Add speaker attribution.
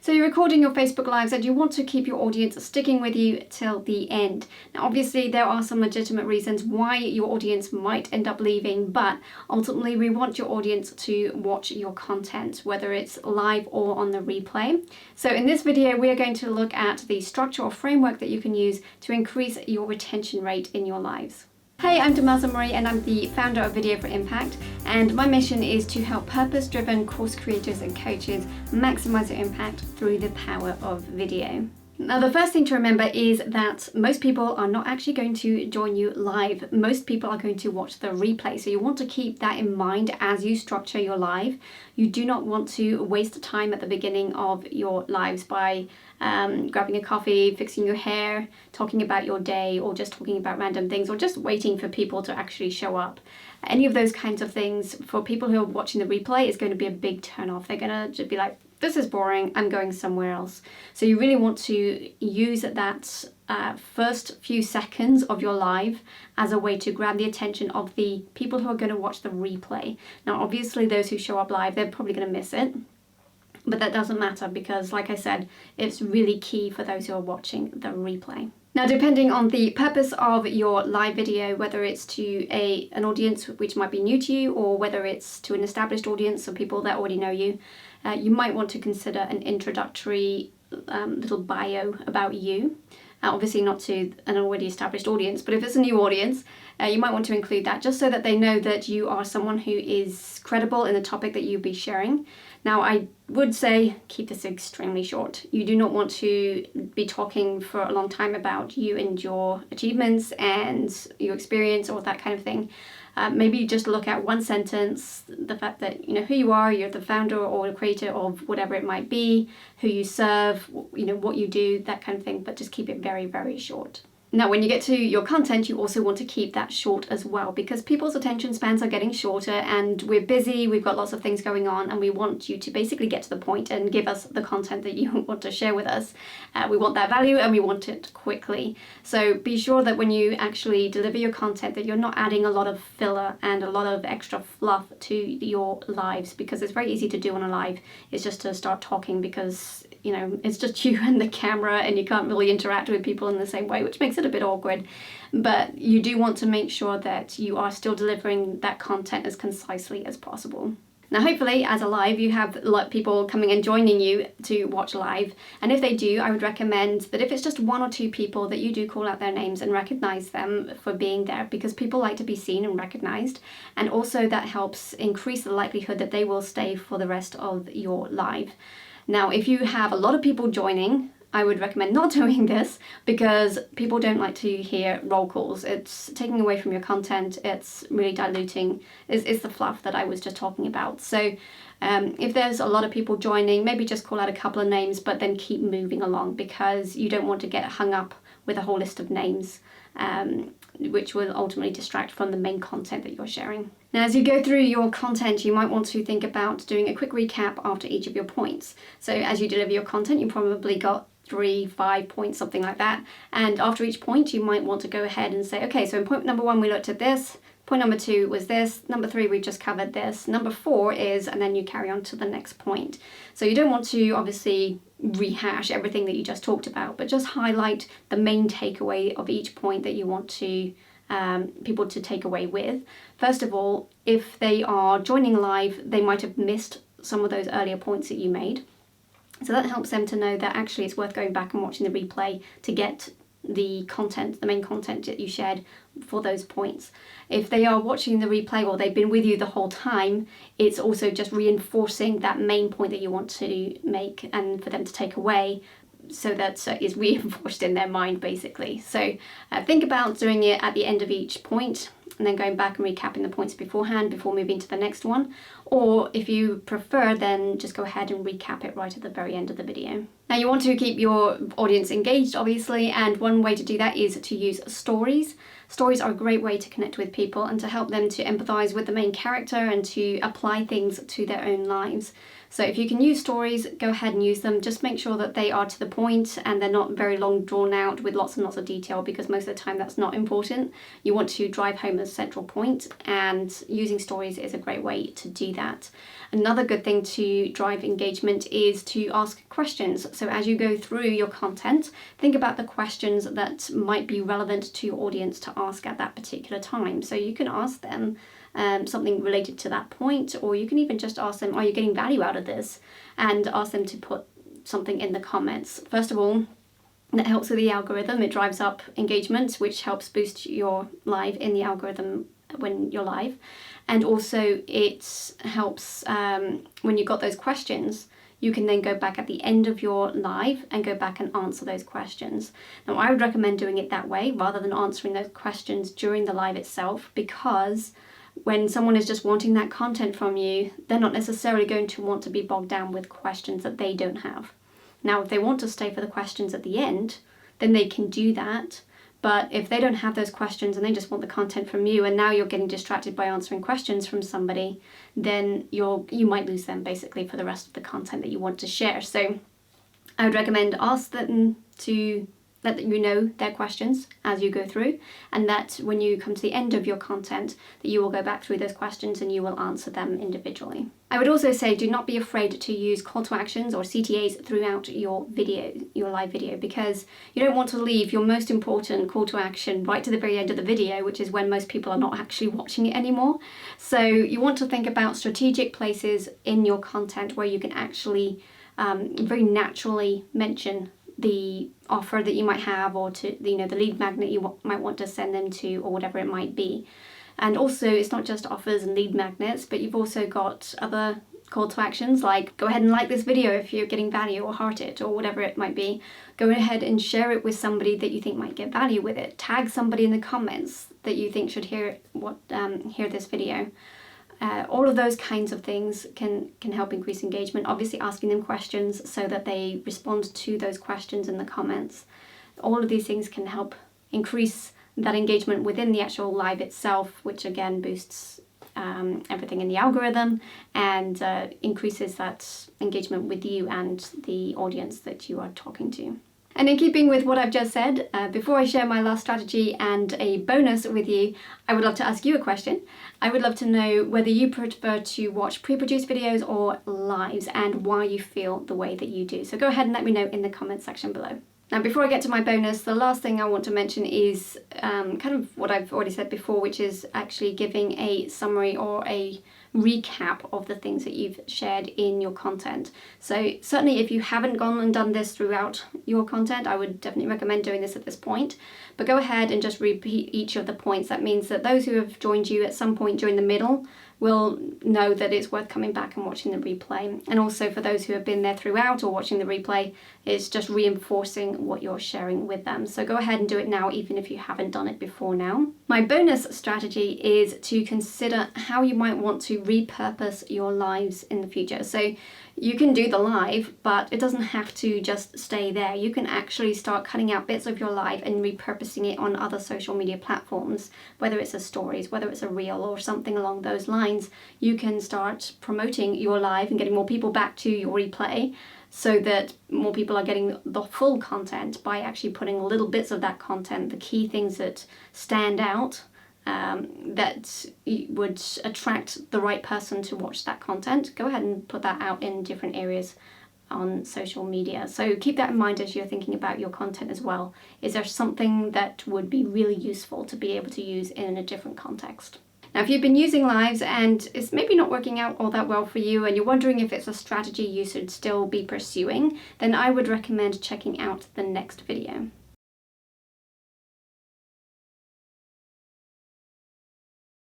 Speaker 1: So you're recording your Facebook Lives and you want to keep your audience sticking with you till the end. Now obviously there are some legitimate reasons why your audience might end up leaving, but ultimately we want your audience to watch your content, whether it's live or on the replay. So in this video we are going to look at the structure or framework that you can use to increase your retention rate in your lives. Hey, I'm Demelza and I'm the founder of Video for Impact, and my mission is to help purpose-driven course creators and coaches maximize their impact through the power of video. Now, the first thing to remember is that most people are not actually going to join you live. Most people are going to watch the replay. So you want to keep that in mind as you structure your live. You do not want to waste time at the beginning of your lives by grabbing a coffee, fixing your hair, talking about your day, or just talking about random things, or just waiting for people to actually show up. Any of those kinds of things for people who are watching the replay is going to be a big turn off. They're going to just be like, this is boring, I'm going somewhere else. So you really want to use that first few seconds of your live as a way to grab the attention of the people who are going to watch the replay. Now obviously those who show up live, they're probably going to miss it, but that doesn't matter because, like I said, it's really key for those who are watching the replay. Now, depending on the purpose of your live video, whether it's to an audience which might be new to you, or whether it's to an established audience, so people that already know you, you might want to consider an introductory little bio about you. Obviously not to an already established audience, but if it's a new audience, you might want to include that just so that they know that you are someone who is credible in the topic that you'll be sharing. Now, I would say keep this extremely short. You do not want to be talking for a long time about you and your achievements and your experience or that kind of thing. Maybe just look at one sentence, the fact that, you know, who you are, you're the founder or the creator of whatever it might be, who you serve, you know, what you do, that kind of thing, but just keep it very, very short. Now, when you get to your content, you also want to keep that short as well, because people's attention spans are getting shorter and we're busy, we've got lots of things going on, and we want you to basically get to the point and give us the content that you want to share with us. We want that value and we want it quickly. So be sure that when you actually deliver your content that you're not adding a lot of filler and a lot of extra fluff to your lives, because it's very easy to do on a live. It's just to start talking because, you know, it's just you and the camera and you can't really interact with people in the same way, which makes it a bit awkward. But you do want to make sure that you are still delivering that content as concisely as possible. Now, hopefully, as a live, you have a lot of people coming and joining you to watch live. And if they do, I would recommend that if it's just one or two people, that you do call out their names and recognize them for being there, because people like to be seen and recognized. And also that helps increase the likelihood that they will stay for the rest of your live. Now, if you have a lot of people joining, I would recommend not doing this because people don't like to hear roll calls. It's taking away from your content. It's really diluting. It's the fluff that I was just talking about. So if there's a lot of people joining, maybe just call out a couple of names, but then keep moving along, because you don't want to get hung up with a whole list of names, which will ultimately distract from the main content that you're sharing. Now, as you go through your content, you might want to think about doing a quick recap after each of your points. So as you deliver your content, you probably got 3-5 points, something like that. And after each point, you might want to go ahead and say, okay, so in point number 1, we looked at this. Point number 2 was this. Number 3, we've just covered this. Number 4 is, and then you carry on to the next point. So you don't want to obviously rehash everything that you just talked about, but just highlight the main takeaway of each point that you want to people to take away with. First of all, if they are joining live, they might have missed some of those earlier points that you made. So that helps them to know that actually it's worth going back and watching the replay to get the content, the main content that you shared for those points. If they are watching the replay or they've been with you the whole time, it's also just reinforcing that main point that you want to make and for them to take away, so that is reinforced in their mind basically. So think about doing it at the end of each point and then going back and recapping the points beforehand before moving to the next one. Or if you prefer, then just go ahead and recap it right at the very end of the video. Now, you want to keep your audience engaged, obviously, and one way to do that is to use stories. Stories are a great way to connect with people and to help them to empathize with the main character and to apply things to their own lives. So if you can use stories, go ahead and use them. Just make sure that they are to the point and they're not very long drawn out with lots and lots of detail, because most of the time that's not important. You want to drive home famous central point, and using stories is a great way to do that. Another good thing to drive engagement is to ask questions. So as you go through your content, think about the questions that might be relevant to your audience to ask at that particular time. So you can ask them something related to that point, or you can even just ask them, are you getting value out of this? And ask them to put something in the comments. First of all, that helps with the algorithm. It drives up engagement, which helps boost your live in the algorithm when you're live. And also it helps when you got those questions, you can then go back at the end of your live and go back and answer those questions. Now, I would recommend doing it that way rather than answering those questions during the live itself, because when someone is just wanting that content from you, they're not necessarily going to want to be bogged down with questions that they don't have. Now, if they want to stay for the questions at the end, then they can do that. But if they don't have those questions and they just want the content from you, and now you're getting distracted by answering questions from somebody, then you might lose them basically for the rest of the content that you want to share. So I would recommend ask them to let you know their questions as you go through, and that when you come to the end of your content, that you will go back through those questions and you will answer them individually. I would also say do not be afraid to use call to actions or CTAs throughout your video, your live video, because you don't want to leave your most important call to action right to the very end of the video, which is when most people are not actually watching it anymore. So you want to think about strategic places in your content where you can actually very naturally mention the offer that you might have, or to the lead magnet you might want to send them to, or whatever it might be. And also, it's not just offers and lead magnets, but you've also got other call to actions like go ahead and like this video if you're getting value, or heart it, or whatever it might be. Go ahead and share it with somebody that you think might get value with it. Tag somebody in the comments that you think should hear this video. All of those kinds of things can help increase engagement. Obviously asking them questions so that they respond to those questions in the comments. All of these things can help increase that engagement within the actual live itself, which again boosts everything in the algorithm and increases that engagement with you and the audience that you are talking to. And in keeping with what I've just said, before I share my last strategy and a bonus with you, I would love to ask you a question. I would love to know whether you prefer to watch pre-produced videos or lives, and why you feel the way that you do. So go ahead and let me know in the comment section below. Now, before I get to my bonus, the last thing I want to mention is kind of what I've already said before, which is actually giving a summary or a recap of the things that you've shared in your content. So certainly if you haven't gone and done this throughout your content, I would definitely recommend doing this at this point. But go ahead and just repeat each of the points. That means that those who have joined you at some point during the middle will know that it's worth coming back and watching the replay. And also for those who have been there throughout or watching the replay, it's just reinforcing what you're sharing with them. So go ahead and do it now, even if you haven't done it before now. My bonus strategy is to consider how you might want to repurpose your lives in the future. So you can do the live, but it doesn't have to just stay there. You can actually start cutting out bits of your live and repurposing it on other social media platforms, whether it's a stories, whether it's a reel or something along those lines. You can start promoting your live and getting more people back to your replay, so that more people are getting the full content by actually putting little bits of that content, the key things that stand out, that would attract the right person to watch that content. Go ahead and put that out in different areas on social media. So keep that in mind as you're thinking about your content as well. Is there something that would be really useful to be able to use in a different context? Now, if you've been using lives and it's maybe not working out all that well for you, and you're wondering if it's a strategy you should still be pursuing, then I would recommend checking out the next video.